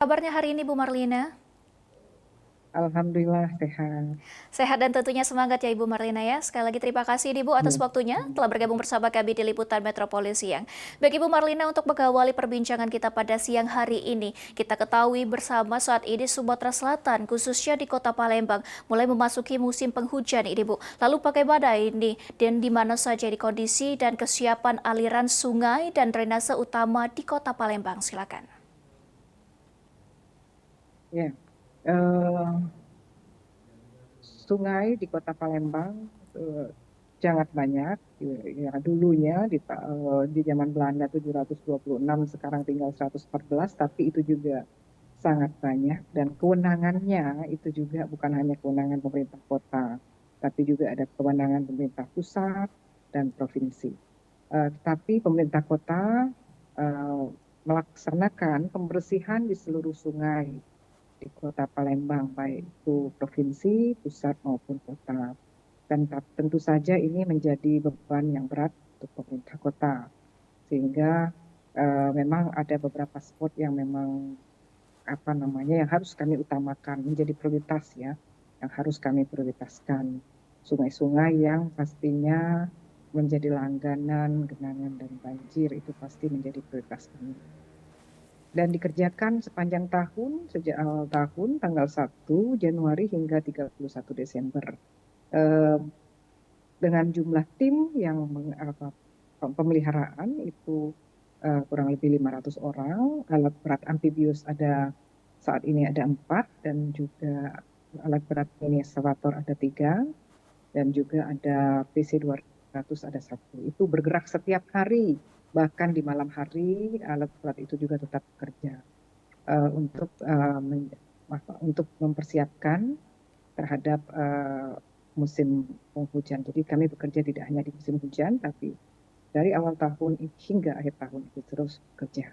Kabarnya hari ini Bu Marlina? Alhamdulillah sehat. Sehat dan tentunya semangat ya Ibu Marlina ya. Sekali lagi terima kasih nih Bu atas Ya. waktunya telah bergabung bersama kami di Liputan Metropolis Siang. Bagi Ibu Marlina untuk mengawali perbincangan kita pada siang hari ini, kita ketahui bersama saat ini Sumatera Selatan khususnya di Kota Palembang mulai memasuki musim penghujan ini Bu. Lalu bagaimana ini dan di mana saja di kondisi dan kesiapan aliran sungai dan drainase utama di Kota Palembang? Silakan. Ya, eh, sungai di Kota Palembang eh, sangat banyak. Ya, dulunya di zaman Belanda 726, sekarang tinggal 114, tapi itu juga sangat banyak. Dan kewenangannya itu juga bukan hanya kewenangan pemerintah kota, tapi juga ada kewenangan pemerintah pusat dan provinsi. Tetapi pemerintah kota eh, melaksanakan pembersihan di seluruh sungai di Kota Palembang, baik itu provinsi, pusat maupun kota. Dan tentu saja ini menjadi beban yang berat untuk pemerintah kota, sehingga memang ada beberapa spot yang memang apa namanya yang harus kami utamakan menjadi prioritas ya, yang harus kami prioritaskan. Sungai-sungai yang pastinya menjadi langganan genangan dan banjir itu pasti menjadi prioritas kami. Dan dikerjakan sepanjang tahun, sejak awal tahun, tanggal 1 Januari hingga 31 Desember. Eh, dengan jumlah tim yang pemeliharaan itu kurang lebih 500 orang, alat berat amfibius saat ini ada 4, dan juga alat berat mini excavator ada 3, dan juga ada PC-200 ada 1. Itu bergerak setiap hari, bahkan di malam hari alat berat itu juga tetap bekerja untuk mempersiapkan terhadap musim penghujan. Jadi kami bekerja tidak hanya di musim hujan, tapi dari awal tahun hingga akhir tahun itu terus bekerja.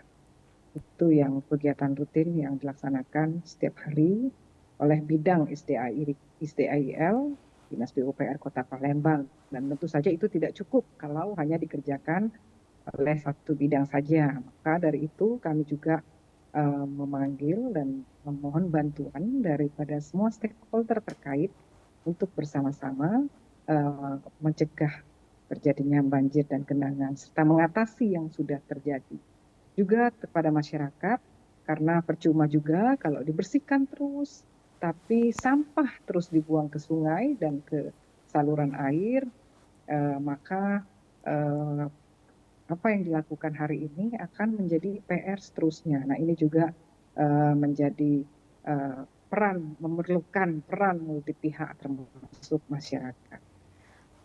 Itu yang kegiatan rutin yang dilaksanakan setiap hari oleh bidang SDAIL, Dinas PUPR Kota Palembang. Dan tentu saja itu tidak cukup kalau hanya dikerjakan oleh satu bidang saja. Maka dari itu kami juga memanggil dan memohon bantuan daripada semua stakeholder terkait untuk bersama-sama mencegah terjadinya banjir dan genangan serta mengatasi yang sudah terjadi. Juga kepada masyarakat, karena percuma juga kalau dibersihkan terus, tapi sampah terus dibuang ke sungai dan ke saluran air, maka eh, apa yang dilakukan hari ini akan menjadi PR seterusnya. Nah, ini juga menjadi eh, memerlukan peran multi pihak termasuk masyarakat.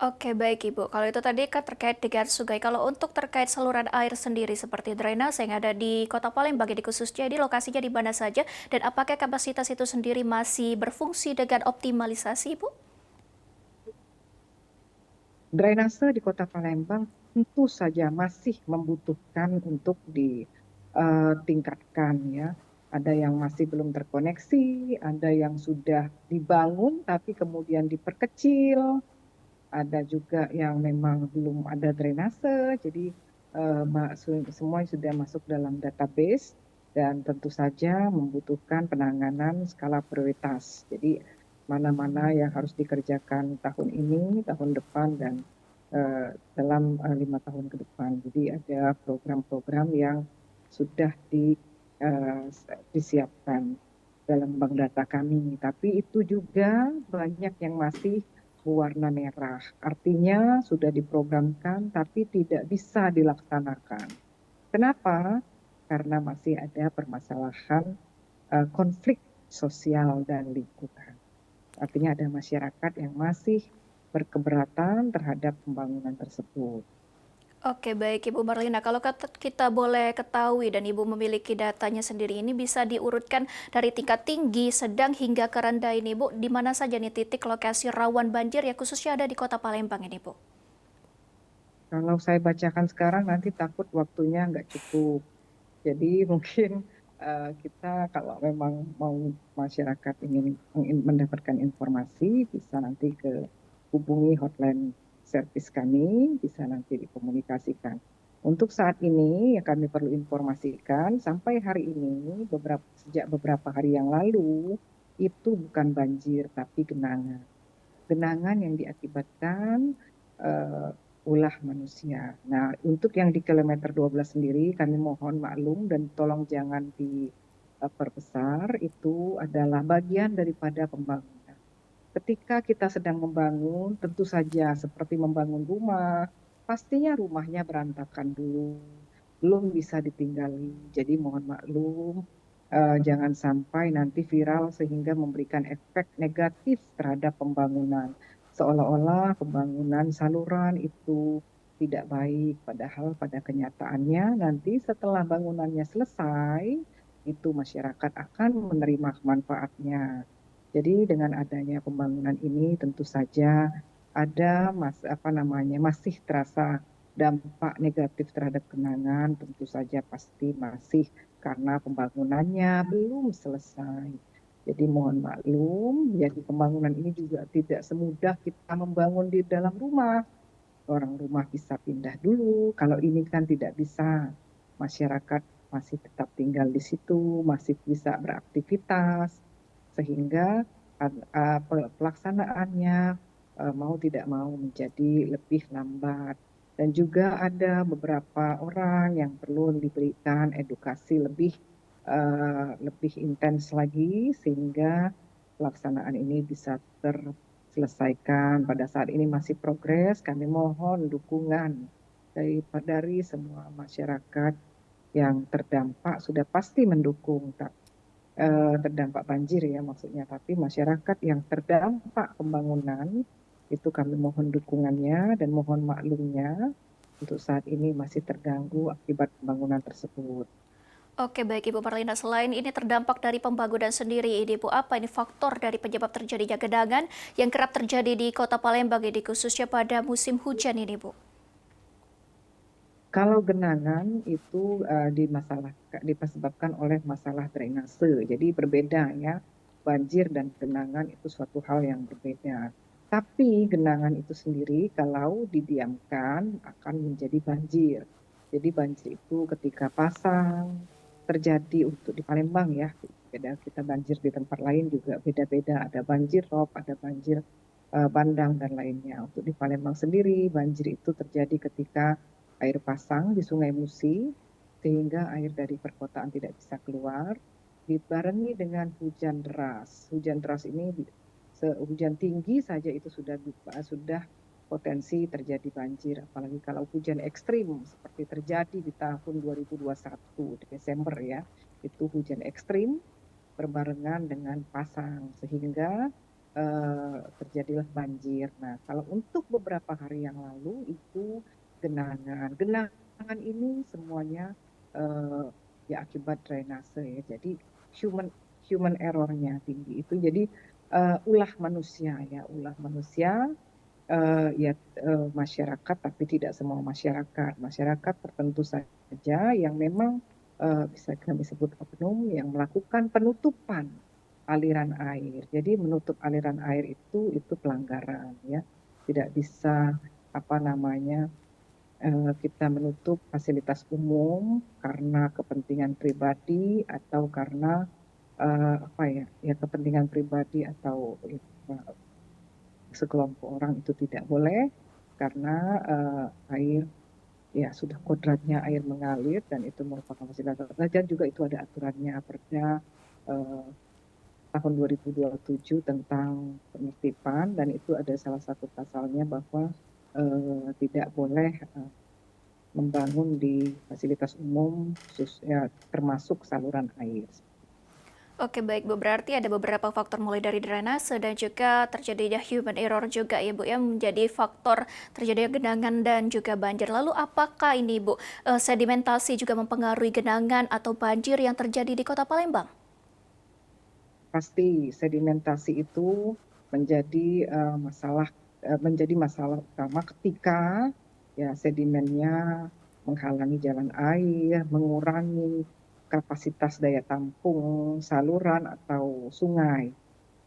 Oke, baik Ibu. Kalau itu tadi kan terkait dengan sungai. Kalau untuk terkait saluran air sendiri seperti drainase yang ada di Kota Palembang, di khususnya di lokasinya di mana saja, dan apakah kapasitas itu sendiri masih berfungsi dengan optimalisasi, Ibu? Drainase di Kota Palembang tentu saja masih membutuhkan untuk ditingkatkan ya. Ada yang masih belum terkoneksi, ada yang sudah dibangun tapi kemudian diperkecil, ada juga yang memang belum ada drainase, jadi semua sudah masuk dalam database dan tentu saja membutuhkan penanganan skala prioritas. Jadi mana-mana yang harus dikerjakan tahun ini, tahun depan, dan dalam 5 tahun ke depan. Jadi ada program-program yang sudah eh, disiapkan dalam bank data kami. Tapi itu juga banyak yang masih berwarna merah. Artinya sudah diprogramkan tapi tidak bisa dilaksanakan. Kenapa? Karena masih ada permasalahan konflik sosial dan lingkungan. Artinya ada masyarakat yang masih berkeberatan terhadap pembangunan tersebut. Oke, baik Ibu Marlina. Kalau kita boleh ketahui dan Ibu memiliki datanya sendiri, ini bisa diurutkan dari tingkat tinggi, sedang hingga ke rendah ini, Bu. Di mana saja nih titik lokasi rawan banjir ya khususnya ada di Kota Palembang ini, Bu? Kalau saya bacakan sekarang nanti takut waktunya nggak cukup. Jadi mungkin kita kalau memang mau masyarakat ingin mendapatkan informasi bisa nanti hubungi hotline service kami, bisa nanti dikomunikasikan. Untuk saat ini yang kami perlu informasikan, sampai hari ini sejak beberapa hari yang lalu itu bukan banjir tapi genangan. Genangan yang diakibatkan eh, ulah manusia. Nah, untuk yang di kilometer 12 sendiri kami mohon maklum dan tolong jangan diperbesar, itu adalah bagian daripada pembangunan. Ketika kita sedang membangun, tentu saja seperti membangun rumah, pastinya rumahnya berantakan dulu, belum bisa ditinggali. Jadi mohon maklum, jangan sampai nanti viral sehingga memberikan efek negatif terhadap pembangunan. Seolah-olah pembangunan saluran itu tidak baik, padahal pada kenyataannya nanti setelah bangunannya selesai, itu masyarakat akan menerima manfaatnya. Jadi dengan adanya pembangunan ini tentu saja ada masih terasa dampak negatif terhadap genangan, tentu saja pasti masih karena pembangunannya belum selesai. Jadi mohon maklum, jadi pembangunan ini juga tidak semudah kita membangun di dalam rumah. Orang rumah bisa pindah dulu, kalau ini kan tidak bisa. Masyarakat masih tetap tinggal di situ, masih bisa beraktivitas, sehingga pelaksanaannya mau tidak mau menjadi lebih lambat. Dan juga ada beberapa orang yang perlu diberikan edukasi lebih intens lagi sehingga pelaksanaan ini bisa terselesaikan. Pada saat ini masih progres, kami mohon dukungan dari semua masyarakat yang terdampak sudah pasti mendukung terdampak banjir ya maksudnya, tapi masyarakat yang terdampak pembangunan itu kami mohon dukungannya dan mohon maklumnya untuk saat ini masih terganggu akibat pembangunan tersebut. Oke, baik Ibu Marlina. Selain ini terdampak dari pembangunan sendiri, ini Bu, apa ini faktor dari penyebab terjadinya genangan yang kerap terjadi di Kota Palembang ini, khususnya pada musim hujan ini, Bu? Kalau genangan itu disebabkan oleh masalah drainase, jadi berbeda ya. Banjir dan genangan itu suatu hal yang berbeda. Tapi genangan itu sendiri kalau didiamkan akan menjadi banjir. Jadi banjir itu ketika pasang terjadi untuk di Palembang ya. Beda kita banjir di tempat lain juga beda-beda. Ada banjir rob, ada banjir bandang dan lainnya. Untuk di Palembang sendiri banjir itu terjadi ketika air pasang di Sungai Musi, sehingga air dari perkotaan tidak bisa keluar, dibarengi dengan hujan deras. Hujan deras ini, hujan tinggi saja itu sudah potensi terjadi banjir, apalagi kalau hujan ekstrim seperti terjadi di tahun 2021 Desember ya, itu hujan ekstrim berbarengan dengan pasang sehingga terjadilah banjir. Nah, kalau untuk beberapa hari yang lalu itu genangan. Genangan ini semuanya eh, ya akibat drainase ya. Jadi human human errornya tinggi itu. Jadi ulah manusia ya, ulah manusia ya masyarakat tapi tidak semua masyarakat. Masyarakat tertentu saja yang memang bisa kami sebut oknum yang melakukan penutupan aliran air. Jadi menutup aliran air itu pelanggaran ya. Tidak bisa apa namanya kita menutup fasilitas umum karena kepentingan pribadi atau karena apa ya, ya kepentingan pribadi atau sekelompok orang itu tidak boleh karena air ya sudah kodratnya air mengalir dan itu merupakan fasilitas dan juga itu ada aturannya Perda eh, tahun 2027 tentang penertiban dan itu ada salah satu pasalnya bahwa tidak boleh membangun di fasilitas umum khususnya termasuk saluran air. Oke, baik Bu. Berarti ada beberapa faktor mulai dari drainase dan juga terjadinya human error juga ya Bu, yang menjadi faktor terjadinya genangan dan juga banjir. Lalu apakah ini Bu, sedimentasi juga mempengaruhi genangan atau banjir yang terjadi di Kota Palembang? Pasti sedimentasi itu menjadi menjadi masalah utama ketika ya sedimennya menghalangi jalan air, mengurangi kapasitas daya tampung saluran atau sungai.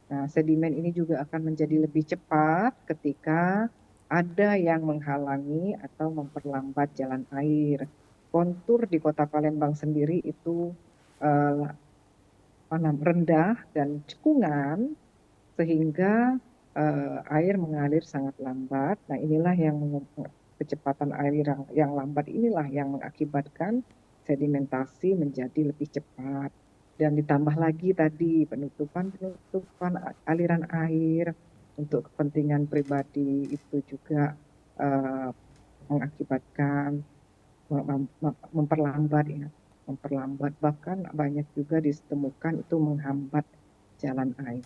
Nah, sedimen ini juga akan menjadi lebih cepat ketika ada yang menghalangi atau memperlambat jalan air. Kontur di Kota Palembang sendiri itu eh, rendah dan cekungan sehingga air mengalir sangat lambat. Nah, inilah yang kecepatan air yang lambat inilah yang mengakibatkan sedimentasi menjadi lebih cepat. Dan ditambah lagi tadi penutupan aliran air untuk kepentingan pribadi itu juga eh, mengakibatkan memperlambat ya, memperlambat bahkan banyak juga ditemukan itu menghambat jalan air.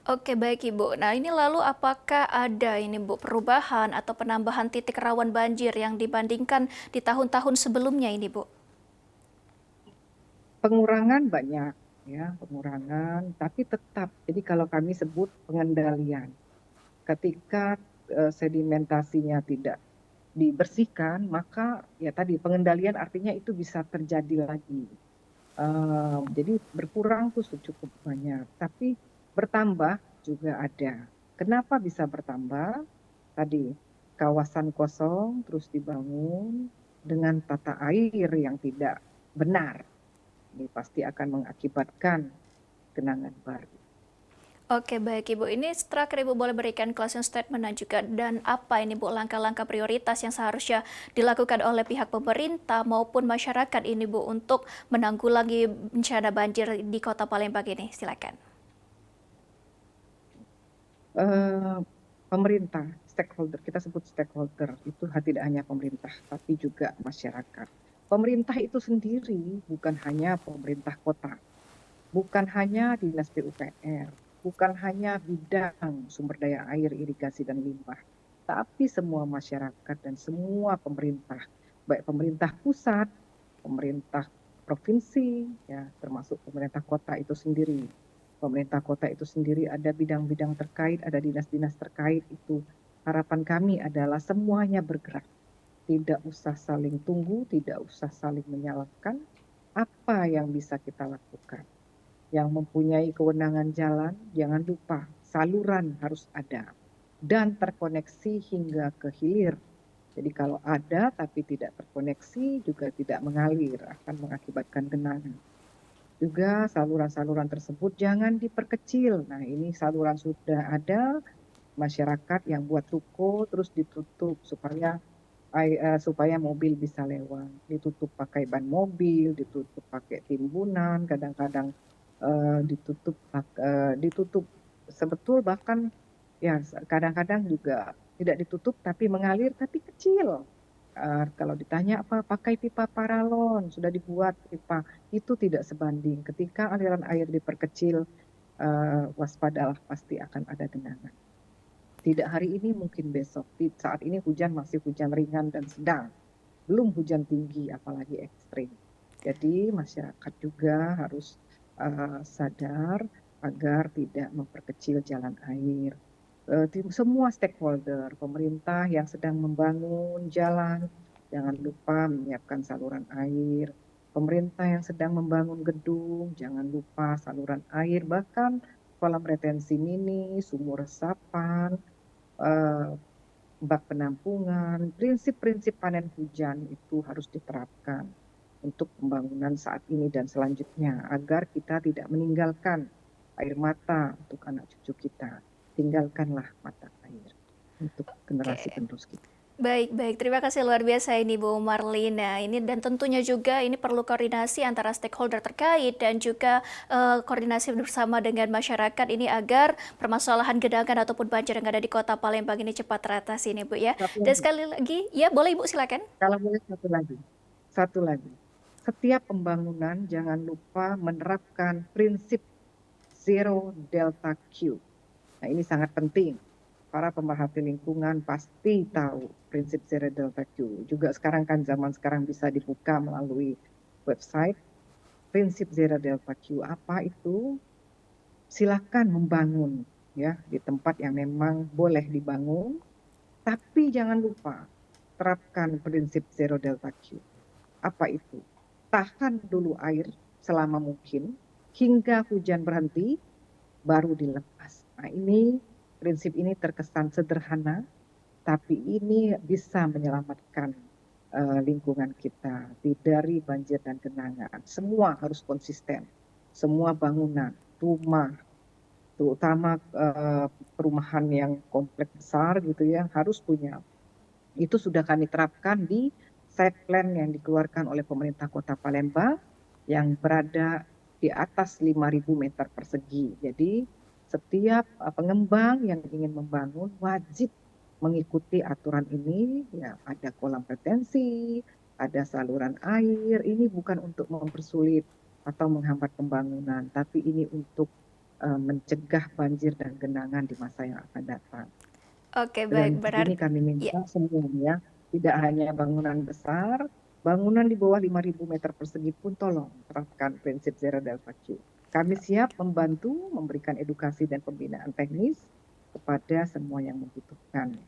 Oke, baik Ibu. Nah, ini lalu apakah ada ini Bu perubahan atau penambahan titik rawan banjir yang dibandingkan di tahun-tahun sebelumnya ini Bu? Pengurangan banyak ya, pengurangan, tapi tetap. Jadi kalau kami sebut pengendalian, ketika sedimentasinya tidak dibersihkan, maka ya tadi pengendalian artinya itu bisa terjadi lagi. Jadi berkurang tuh cukup banyak, tapi bertambah juga ada. Kenapa bisa bertambah? Tadi kawasan kosong terus dibangun dengan tata air yang tidak benar. Ini pasti akan mengakibatkan genangan baru. Oke, baik Ibu. Ini terakhir Ibu boleh berikan closing statement dan apa ini Bu langkah-langkah prioritas yang seharusnya dilakukan oleh pihak pemerintah maupun masyarakat ini Bu untuk menanggulangi bencana banjir di Kota Palembang ini. Silakan. Eh, Pemerintah, stakeholder, kita sebut stakeholder, itu tidak hanya pemerintah, tapi juga masyarakat. Pemerintah itu sendiri bukan hanya pemerintah kota, bukan hanya Dinas PUPR, bukan hanya bidang sumber daya air, irigasi, dan limbah, tapi semua masyarakat dan semua pemerintah, baik pemerintah pusat, pemerintah provinsi, ya, termasuk pemerintah kota itu sendiri. Pemerintah kota itu sendiri ada bidang-bidang terkait, ada dinas-dinas terkait itu. Harapan kami adalah semuanya bergerak. Tidak usah saling tunggu, tidak usah saling menyalahkan. Apa yang bisa kita lakukan? Yang mempunyai kewenangan jalan, jangan lupa saluran harus ada dan terkoneksi hingga ke hilir. Jadi kalau ada tapi tidak terkoneksi juga tidak mengalir, akan mengakibatkan genangan. Juga saluran-saluran tersebut jangan diperkecil. Nah, ini saluran sudah ada, masyarakat yang buat ruko terus ditutup supaya mobil bisa lewat. Ditutup pakai ban mobil, ditutup pakai timbunan, kadang-kadang ditutup sebetul, bahkan ya kadang-kadang juga tidak ditutup tapi mengalir tapi kecil. Kalau ditanya apa, pakai pipa paralon, sudah dibuat pipa, itu tidak sebanding. Ketika aliran air diperkecil, waspadalah, pasti akan ada genangan. Tidak hari ini, mungkin besok. Saat ini hujan masih hujan ringan dan sedang, belum hujan tinggi, apalagi ekstrim. Jadi masyarakat juga harus sadar agar tidak memperkecil jalan air. Semua stakeholder, pemerintah yang sedang membangun jalan, jangan lupa menyiapkan saluran air. Pemerintah yang sedang membangun gedung, jangan lupa saluran air, bahkan kolam retensi mini, sumur resapan, eh, bak penampungan, prinsip-prinsip panen hujan itu harus diterapkan untuk pembangunan saat ini dan selanjutnya, agar kita tidak meninggalkan air mata untuk anak cucu kita. Tinggalkanlah mata air untuk generasi Oke. penerus kita. Baik, baik. Terima kasih luar biasa ini Bu Marlina. Ini dan tentunya juga ini perlu koordinasi antara stakeholder terkait dan juga koordinasi bersama dengan masyarakat ini agar permasalahan genangan ataupun banjir yang ada di Kota Palembang ini cepat teratasi ini Bu ya. Satu Dan lagi, sekali lagi, ya boleh Ibu silakan. kalau boleh satu lagi. Setiap pembangunan jangan lupa menerapkan prinsip zero delta Q. Nah, ini sangat penting. Para pemerhati lingkungan pasti tahu prinsip zero delta Q. Juga sekarang kan zaman sekarang bisa dibuka melalui website. Prinsip zero delta Q apa itu? Silakan membangun ya di tempat yang memang boleh dibangun, tapi jangan lupa terapkan prinsip zero delta Q. Apa itu? Tahan dulu air selama mungkin hingga hujan berhenti, baru dilepas. Nah, ini prinsip ini terkesan sederhana, tapi ini bisa menyelamatkan lingkungan kita dari banjir dan genangan. Semua harus konsisten, semua bangunan, rumah, terutama perumahan yang kompleks besar gitu ya, harus punya. Itu sudah kami terapkan di site plan yang dikeluarkan oleh pemerintah Kota Palembang yang berada di atas 5.000 meter persegi. Jadi setiap pengembang yang ingin membangun wajib mengikuti aturan ini. Ya, ada kolam retensi, ada saluran air. Ini bukan untuk mempersulit atau menghambat pembangunan, tapi ini untuk mencegah banjir dan genangan di masa yang akan datang. Oke, baik, Dan di sini berarti kami ya. minta semuanya, tidak hanya bangunan besar, bangunan di bawah 5.000 meter persegi pun tolong terapkan prinsip Zero Delta Q. Kami siap membantu, memberikan edukasi dan pembinaan teknis kepada semua yang membutuhkan.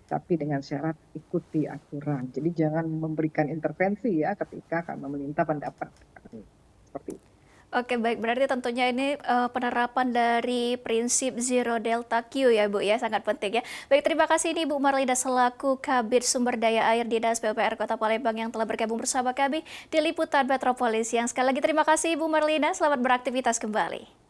Tapi dengan syarat ikuti aturan. Jadi jangan memberikan intervensi ya ketika kami meminta pendapat kami. Seperti itu. Oke, baik, berarti tentunya ini penerapan dari prinsip Zero Delta Q ya Bu ya, sangat penting ya. Baik, terima kasih nih Bu Marlina selaku Kabid Sumber Daya Air Dinas PUPR Kota Palembang yang telah bergabung bersama kami di Liputan Metropolis. Yang sekali lagi terima kasih Bu Marlina, selamat beraktivitas kembali.